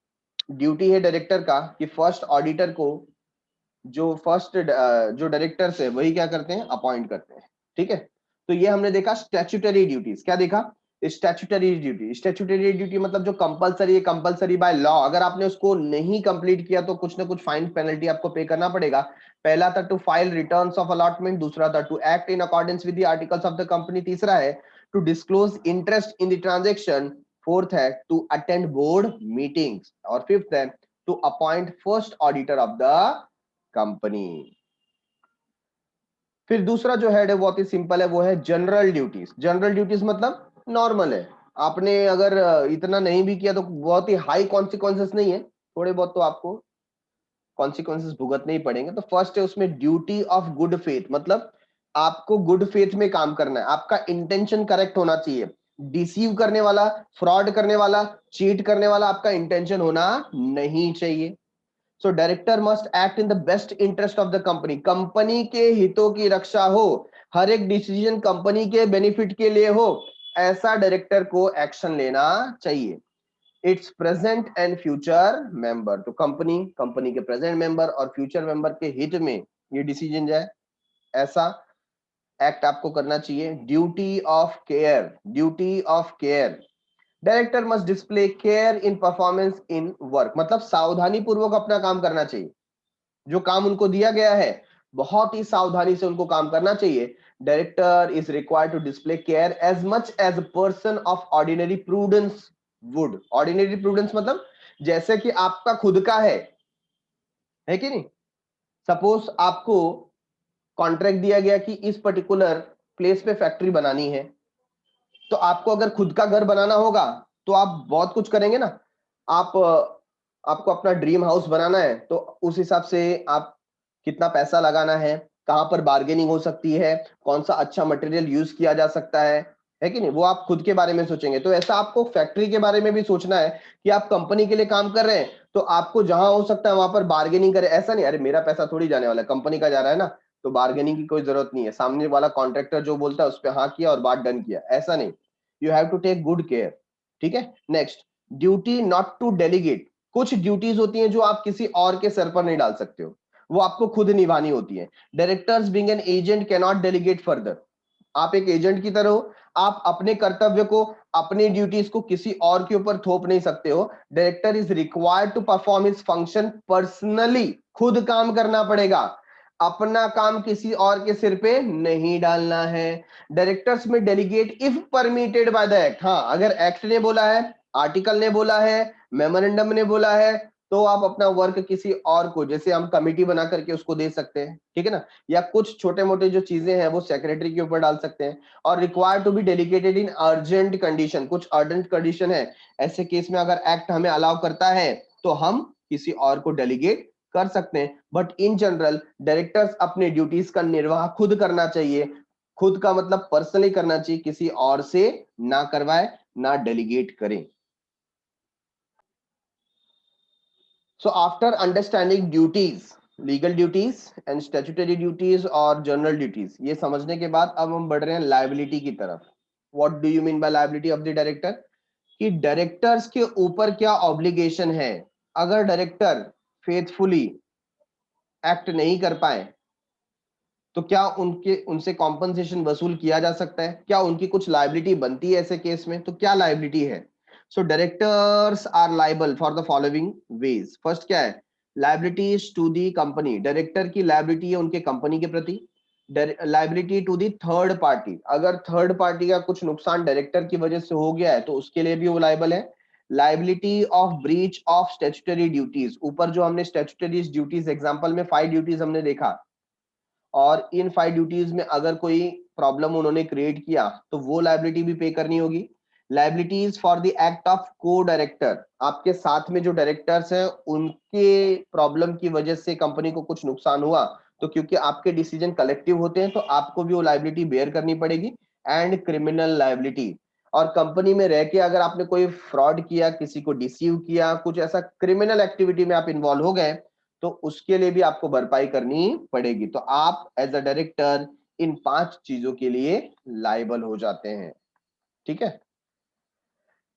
ड्यूटी है डायरेक्टर का कि फर्स्ट ऑडिटर को, जो फर्स्ट जो डायरेक्टर्स है वही क्या करते हैं? अपॉइंट करते हैं, ठीक है। तो ये हमने देखा स्टैट्यूटरी ड्यूटीज। क्या देखा? Statutory duty. स्टैट्यूटरी ड्यूटी मतलब जो कंपलसरी है, कंपलसरी बाय लॉ, अगर आपने उसको नहीं कंप्लीट किया तो कुछ ना कुछ फाइन पेनल्टी आपको पे करना पड़ेगा। पहला था to file returns of allotment, दूसरा था to act in accordance with the articles of the company, तीसरा है to disclose interest in the transaction, fourth है टू अटेंड बोर्ड मीटिंग्स, और फिफ्थ है to appoint first auditor of the company. फिर दूसरा जो हेड है बहुत ही सिंपल है, वो है जनरल ड्यूटीज। जनरल ड्यूटीज मतलब नॉर्मल है, आपने अगर इतना नहीं भी किया तो बहुत ही हाई कॉन्सिक्वेंसेस नहीं है, थोड़े बहुत तो आपको कॉन्सिक्वेंसेस भुगतने ही पड़ेंगे। तो फर्स्ट है उसमें ड्यूटी ऑफ गुड फेथ, मतलब आपको गुड फेथ में काम करना है, आपका इंटेंशन करेक्ट होना चाहिए। डिसीव करने वाला, फ्रॉड करने वाला, चीट करने वाला आपका इंटेंशन होना नहीं चाहिए। So director must act in the best interest of the company, company के हितों की रक्षा हो, हर एक डिसीजन कंपनी के बेनिफिट के लिए हो, ऐसा डायरेक्टर को एक्शन लेना चाहिए। It's present and future member, तो कंपनी के प्रेजेंट मेंबर और फ्यूचर मेंबर के हित में ये डिसीजन जाए। ऐसा एक्ट आपको करना चाहिए। Duty of care, duty of care, director must display care in performance in work, मतलब सावधानी पूर्वक अपना काम करना चाहिए। जो काम उनको दिया गया है बहुत ही सावधानी से उनको काम करना चाहिए। Director is required to display care as much as a person of ordinary prudence would. Ordinary prudence मतलब जैसे कि आपका खुद का है कि नहीं। सपोज आपको कॉन्ट्रैक्ट दिया गया कि इस पर्टिकुलर प्लेस पे फैक्ट्री बनानी है, तो आपको अगर खुद का घर बनाना होगा तो आप बहुत कुछ करेंगे ना। आप आपको अपना ड्रीम हाउस बनाना है तो उस हिसाब से आप कितना पैसा लगाना है, कहां पर बार्गेनिंग हो सकती है, कौन सा अच्छा मटेरियल यूज किया जा सकता है कि नहीं, वो आप खुद के बारे में सोचेंगे। तो ऐसा आपको फैक्ट्री के बारे में भी सोचना है कि आप कंपनी के लिए काम कर रहे हैं तो आपको जहां हो सकता है वहां पर बार्गेनिंग करें। ऐसा नहीं अरे मेरा पैसा थोड़ी जाने वाला है, कंपनी का जा रहा है ना, तो बार्गेनिंग की कोई जरूरत नहीं है, सामने वाला कॉन्ट्रैक्टर जो बोलता है उस पर हाँ किया और बात डन किया, ऐसा नहीं। You have to take good care. ठीक है, next, duty not to delegate. कुछ ड्यूटीज होती हैं जो आप किसी और के सर पर नहीं डाल सकते हो, वो आपको खुद निभानी होती है। Directors being an agent can not delegate further. आप एक एजेंट की तरह हो, आप अपने कर्तव्य को, अपनी ड्यूटीज को किसी और के ऊपर थोप नहीं सकते हो। Director is required to perform his function personally, खुद काम करना पड़ेगा, अपना काम किसी और के सिर पे नहीं डालना है। डायरेक्टर्स में delegate if permitted by the act. हाँ, अगर एक्ट ने बोला है, आर्टिकल ने बोला है, मेमोरेंडम ने बोला है, तो आप अपना वर्क किसी और को, जैसे हम कमिटी बना करके उसको दे सकते हैं, ठीक है ना, या कुछ छोटे मोटे जो चीजें हैं वो सेक्रेटरी के ऊपर डाल सकते हैं। और required to be delegated in urgent condition, कुछ अर्जेंट कंडीशन है, ऐसे केस में अगर एक्ट हमें अलाउ करता है तो हम किसी और को डेलीगेट कर सकते हैं। बट इन जनरल डायरेक्टर्स अपने ड्यूटीज का निर्वाह खुद करना चाहिए। खुद का मतलब पर्सनली करना चाहिए, किसी और से ना करवाए, ना डेलीगेट करें। So after understanding duties, legal duties and statutory duties और general duties, ये समझने के बाद अब हम बढ़ रहे हैं liability की तरफ। What do you mean by liability of the director? कि डायरेक्टर्स के ऊपर क्या ऑब्लिगेशन है। अगर डायरेक्टर फेथफुली एक्ट नहीं कर पाए तो क्या उनसे कॉम्पनसेशन वसूल किया जा सकता है, क्या उनकी कुछ लाइबिलिटी बनती है ऐसे केस में, तो क्या लाइबिलिटी है। So directors are liable for the following ways. First क्या है, liabilities to the company. Director की लाइबिलिटी है उनके कंपनी के प्रति। Liability to the third party, अगर थर्ड पार्टी का कुछ नुकसान डायरेक्टर की वजह से हो गया है तो उसके लिए भी वो लाइबल है। Liability of breach of statutory duties, ऊपर जो हमने स्टैट्यूटरी ड्यूटीज एग्जांपल में 5 ड्यूटीज हमने देखा, और इन 5 ड्यूटीज में अगर कोई प्रॉब्लम उन्होंने क्रिएट किया तो वो लाइबिलिटी भी पे करनी होगी। Liabilities for the act of को डायरेक्टर, आपके साथ में जो डायरेक्टर्स हैं उनके प्रॉब्लम की वजह से कंपनी को कुछ नुकसान हुआ तो क्योंकि आपके डिसीजन कलेक्टिव होते हैं तो आपको भी वो लाइबिलिटी बेयर करनी पड़ेगी। एंड क्रिमिनल लाइबिलिटी, और कंपनी में रह के अगर आपने कोई फ्रॉड किया, किसी को डिसीव किया, कुछ ऐसा क्रिमिनल एक्टिविटी में आप इन्वॉल्व हो गए तो उसके लिए भी आपको भरपाई करनी पड़ेगी। तो आप एज अ डायरेक्टर इन 5 चीजों के लिए लाइबल हो जाते हैं। ठीक है,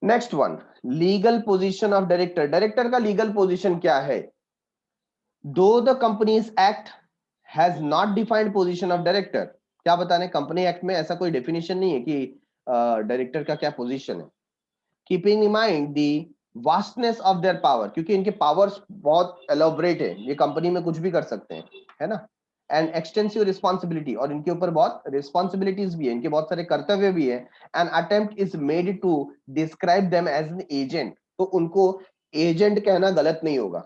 next one, legal position of director. Director का लीगल पोजीशन क्या है। दो the companies act has not defined position of director, क्या बताने, कंपनी एक्ट में ऐसा कोई डेफिनेशन नहीं है कि डायरेक्टर का क्या पोजीशन है। Keeping in mind the vastness of their power, क्योंकि इनके पावर्स बहुत एलोबरेट है, ये कंपनी में कुछ भी कर सकते हैं, है ना। एंड एक्सटेंसिव रिस्पॉन्सिबिलिटी, और इनके ऊपर बहुत रिस्पॉन्सिबिलिटीज भी है, इनके बहुत सारे कर्तव्य भी है। And attempt is made to describe them as an agent, तो उनको एजेंट कहना गलत नहीं होगा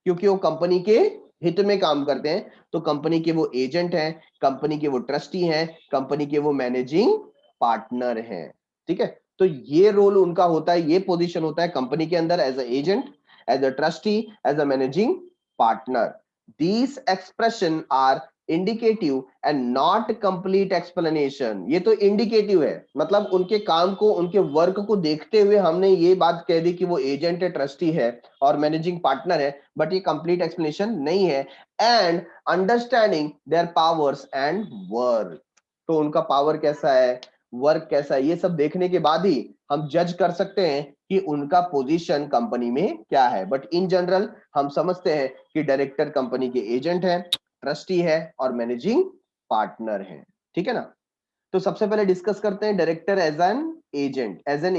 क्योंकि वो कंपनी के हित में काम करते हैं। तो कंपनी के वो एजेंट हैं, कंपनी के वो ट्रस्टी हैं, कंपनी के वो मैनेजिंग पार्टनर हैं। ठीक है, तो ये रोल उनका होता है, ये पोजीशन होता है कंपनी के अंदर, as a agent, as a trustee, as a managing partner. These expression are indicative and not complete explanation. ये तो इंडिकेटिव है, मतलब उनके काम को, उनके वर्क को देखते हुए हमने ये बात कह दी कि वो एजेंट है, ट्रस्टी है और मैनेजिंग पार्टनर है, बट ये कंप्लीट एक्सप्लेनेशन नहीं है। And understanding their powers and work, तो उनका पावर कैसा है, वर्क कैसा है, ये सब देखने के बाद ही हम जज कर सकते हैं कि उनका पोजीशन कंपनी में क्या है। बट इन जनरल हम समझते हैं कि डायरेक्टर कंपनी के एजेंट है, ट्रस्टी है और मैनेजिंग पार्टनर हैं, ठीक है ना। तो सबसे पहले डिस्कस करते हैं डायरेक्टर एज एन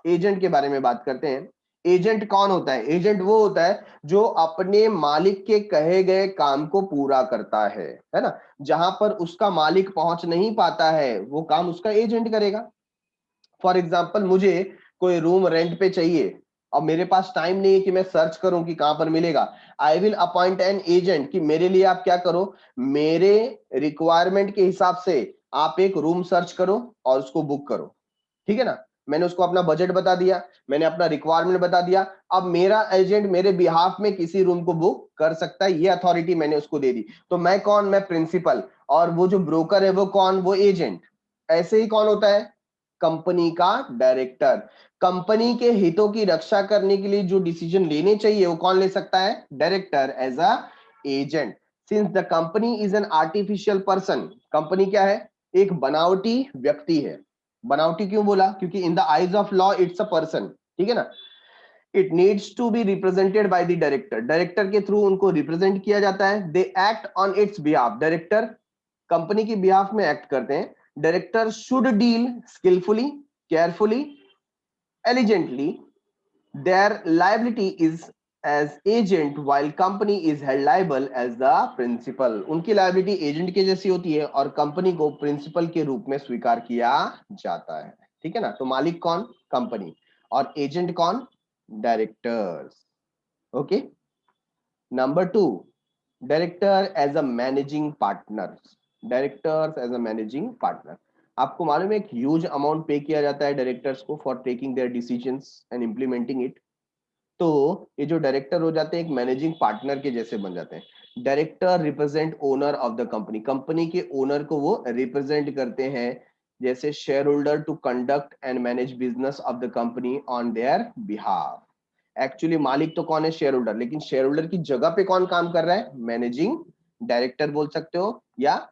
एजेंट के बारे में बात करते हैं। एजेंट कौन होता है? एजेंट वो होता है जो अपने मालिक के कहे गए काम को पूरा करता है ना। जहां पर उसका मालिक पहुंच नहीं पाता है वो काम उसका एजेंट करेगा। फॉर एग्जाम्पल, मुझे कोई रूम रेंट पे चाहिए, अब मेरे पास टाइम नहीं है कि मैं सर्च करूं कि कहां पर मिलेगा। I will appoint an agent कि मेरे लिए आप क्या करो, मेरे रिक्वायरमेंट के हिसाब से आप एक रूम सर्च करो और उसको बुक करो, ठीक है ना। मैंने उसको अपना बजट बता दिया, मैंने अपना रिक्वायरमेंट बता दिया, अब मेरा एजेंट मेरे बिहाफ में किसी रूम को बुक कर सकता है, ये अथॉरिटी मैंने उसको दे दी। तो मैं कौन? मैं प्रिंसिपल, और वो जो ब्रोकर है वो कौन? वो एजेंट। ऐसे ही कौन होता है? कंपनी का डायरेक्टर। कंपनी के हितों की रक्षा करने के लिए जो डिसीजन लेने चाहिए वो कौन ले सकता है? Director as a agent. Since the company is an artificial person, company क्या है? एक बनावटी व्यक्ति है। बनावटी क्यों बोला? क्योंकि in the eyes of law it's a person, ठीक है ना। It needs to be represented by the director, director के थ्रू उनको रिप्रेजेंट किया जाता है। They act on its behalf, director company के बिहाफ में एक्ट करते हैं। Director should deal skilfully, carefully, diligently their liability is as agent while company is held liable as the principal। उनकी लाइबिलिटी एजेंट के जैसी होती है और कंपनी को प्रिंसिपल के रूप में स्वीकार किया जाता है, ठीक है ना। तो मालिक कौन? कंपनी। और एजेंट कौन? Directors. Okay. Number 2, director as a managing partner. Directors as a managing partner, आपको मालूम है एक ह्यूज अमाउंट पे किया जाता है डायरेक्टर्स को for taking their decisions and implementing it. तो ये जो डायरेक्टर हो जाते हैं एक मैनेजिंग पार्टनर के जैसे बन जाते हैं। Director represent owner of the company, company के ओनर को वो रिप्रेजेंट करते हैं, जैसे shareholder to conduct and manage business of the company on their behalf. Actually मालिक तो कौन है? शेयर होल्डर, लेकिन शेयर होल्डर की जगह पे कौन काम कर रहा है? मैनेजिंग डायरेक्टर बोल सकते हो या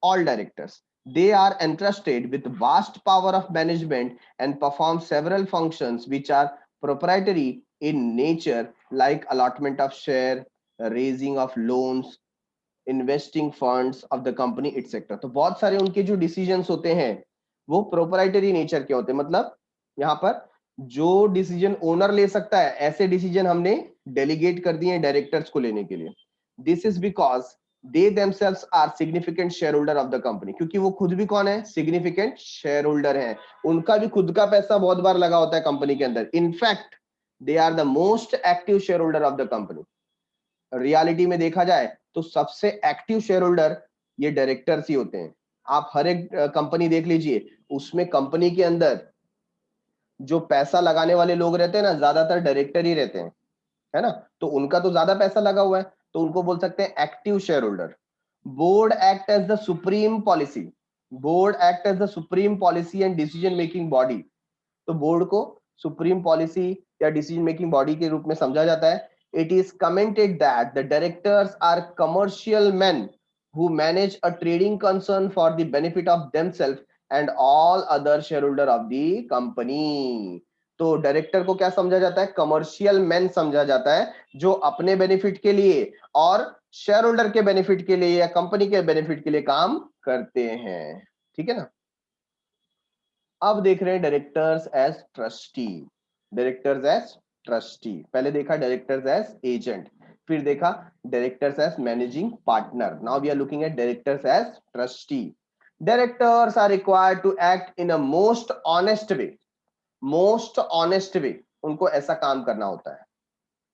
all directors। They are entrusted with vast power of management and perform several functions which are proprietary in nature, like allotment of share, raising of loans, investing funds of the company, etc। तो बहुत सारे उनके जो डिसीजंस होते हैं वो प्रोपराइटरी नेचर के होते हैं। मतलब यहाँ पर जो डिसीजन ओनर ले सकता है ऐसे डिसीजन हमने डेलीगेट कर दिए डायरेक्टर्स को लेने के लिए। This is because they themselves are significant shareholder of the company, क्योंकि वो खुद भी कौन है? सिग्निफिकेंट शेयर होल्डर है। उनका भी खुद का पैसा बहुत बार लगा होता है कंपनी के अंदर। In fact they are the most active shareholder of the company. Reality में देखा जाए तो सबसे एक्टिव शेयर होल्डर ये डायरेक्टर्स ही होते हैं। आप हर एक कंपनी देख लीजिए, उसमें कंपनी के अंदर जो पैसा लगाने वाले लोग रहते हैं ना, ज्यादातर डायरेक्टर ही रहते हैं, है ना। तो उनका तो ज्यादा पैसा लगा हुआ है, तो उनको बोल सकते हैं active shareholder. Board act as the supreme policy, board act as the supreme policy and decision making body. तो बोर्ड को सुप्रीम पॉलिसी या डिसीजन मेकिंग बॉडी के रूप में समझा जाता है। It is commented that the directors are commercial man who manage a trading concern for the benefit of themselves and all other shareholder of the company। तो डायरेक्टर को क्या समझा जाता है? कमर्शियल मैन समझा जाता है, जो अपने बेनिफिट के लिए और शेयर होल्डर के बेनिफिट के लिए या कंपनी के बेनिफिट के लिए काम करते हैं, ठीक है ना। अब देख रहे हैं directors as trustee. Directors as trustee, पहले देखा डायरेक्टर्स एज एजेंट, फिर देखा directors as managing partner. Now we are looking at directors as trustee. Directors are required to act in a most honest way, most honest way, उनको ऐसा काम करना होता है,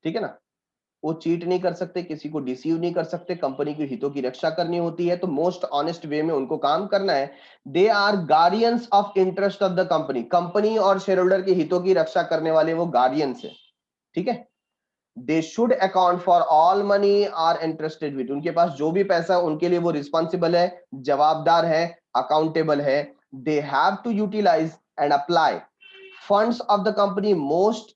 ठीक है ना। वो चीट नहीं कर सकते, किसी को डिसीव नहीं कर सकते, कंपनी के हितों की रक्षा करनी होती है, तो मोस्ट ऑनेस्ट वे में उनको काम करना है। They are guardians of interest of the company, company और शेयर होल्डर के हितों की रक्षा करने वाले वो गार्डियंस है, ठीक है। They should account for all money are interested with, उनके पास जो भी पैसा उनके लिए वो रिस्पॉन्सिबल है, जवाबदार है, अकाउंटेबल है। They have to utilise and apply funds of the company most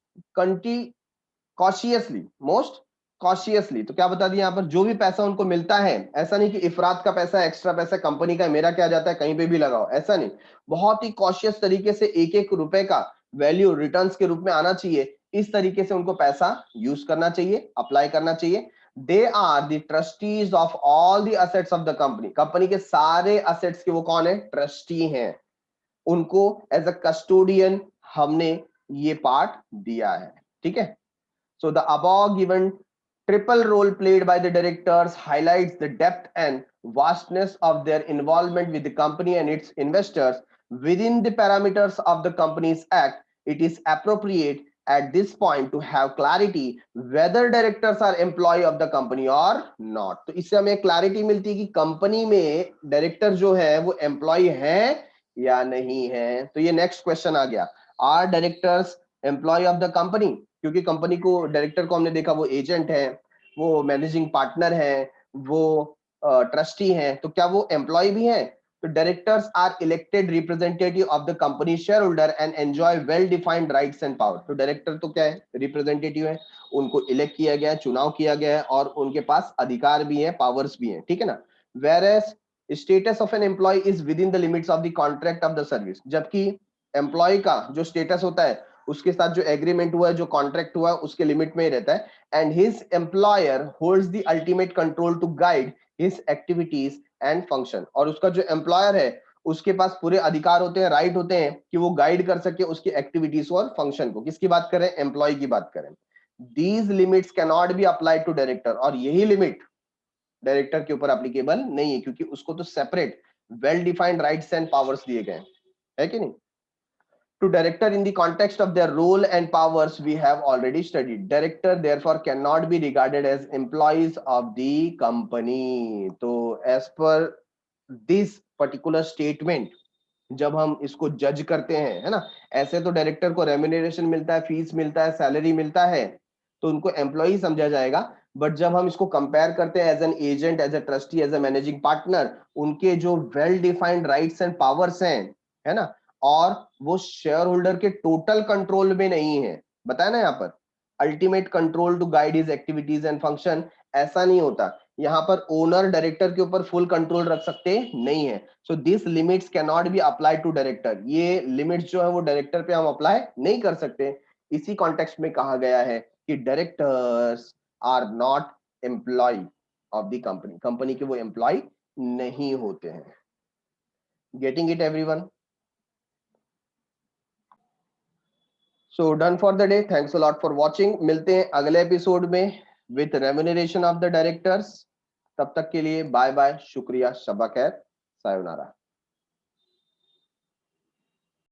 cautiously, most cautiously. तो क्या बता दिया यहाँ पर? जो भी पैसा उनको मिलता है, ऐसा नहीं कि इफरात का पैसा, एक्स्ट्रा पैसा कंपनी का, मेरा क्या जाता है कहीं पे भी लगाओ, ऐसा नहीं। बहुत ही कॉशियस तरीके से एक एक रुपए का वैल्यू रिटर्न्स के रूप में आना चाहिए, इस तरीके से उनको पैसा यूज करना चाहिए, अप्लाई करना चाहिए। They are the trustees of all the assets of the company, company के सारे असेट्स के वो कौन है, ट्रस्टी हैं, उनको एज अ कस्टोडियन हमने ये पार्ट दिया है, ठीक है। So the above given triple role played by the directors highlights the depth and vastness of their involvement with the company and its investors within the parameters of the Companies Act. It is appropriate at this point to have clarity whether directors are employee of the company or not. तो इससे हमें क्लैरिटी मिलती है कि कंपनी में डायरेक्टर जो है वो एम्प्लॉय है या नहीं है। तो ये नेक्स्ट क्वेश्चन आ गया, are directors employ of the company, क्योंकि कंपनी को डायरेक्टर को हमने देखा वो एजेंट है, वो मैनेजिंग पार्टनर है, वो ट्रस्टी है, तो क्या वो एम्प्लॉय भी है? तो directors are elected representative of the company shareholder and enjoy well defined rights and power. तो डायरेक्टर तो क्या है, रिप्रेजेंटेटिव है, उनको इलेक्ट किया गया है, चुनाव किया गया है और उनके पास अधिकार भी है, पावर्स भी है, ठीक है ना। Whereas status of an employ is within the limits of the contract of the service, जबकि एम्प्लॉय का जो स्टेटस होता है उसके साथ जो एग्रीमेंट हुआ है, जो कॉन्ट्रैक्ट हुआ है, उसके लिमिट में ही रहता है। And his employer holds the ultimate control to guide his activities and function, और उसका जो एम्प्लॉयर है उसके पास पूरे अधिकार होते हैं, राइट होते हैं कि वो गाइड कर सके उसकी एक्टिविटीज और फंक्शन को। किसकी बात करें, एम्प्लॉय की बात करें। These limits can not be applied to director, और यही लिमिट डायरेक्टर के ऊपर एप्लीकेबल नहीं है, क्योंकि उसको तो separate well defined rights and powers दिए गए है कि नहीं। To director in the context of their role and powers we have already studied. Director therefore cannot be regarded as employees of the company. तो as per this particular statement जब हम इसको जज करते हैं, है ना, ऐसे तो डायरेक्टर को रेम्यूनरेशन मिलता है, फीस मिलता है, सैलरी मिलता है, तो उनको एम्प्लॉई समझा जाएगा। बट जब हम इसको कंपेयर करते हैं as an agent, as a trustee, as a managing partner, उनके जो well defined rights and powers हैं, है ना, और वो शेयर होल्डर के टोटल कंट्रोल में नहीं है, बताया ना यहाँ पर ultimate control to guide his activities and function, ऐसा नहीं होता। यहाँ पर ओनर डायरेक्टर के ऊपर फुल कंट्रोल रख सकते नहीं है। So this limits can not be applied to director, ये लिमिट्स जो है वो डायरेक्टर पे हम अप्लाई नहीं कर सकते। इसी कॉन्टेक्स्ट में कहा गया है कि directors are not employ of the company, company के वो एम्प्लॉय नहीं होते हैं। Getting it everyone? So done for the day, thanks a lot for watching. मिलते हैं अगले एपिसोड में with remuneration of the directors. तब तक के लिए बाय बाय, शुक्रिया, शबा खैर, सायोनारा।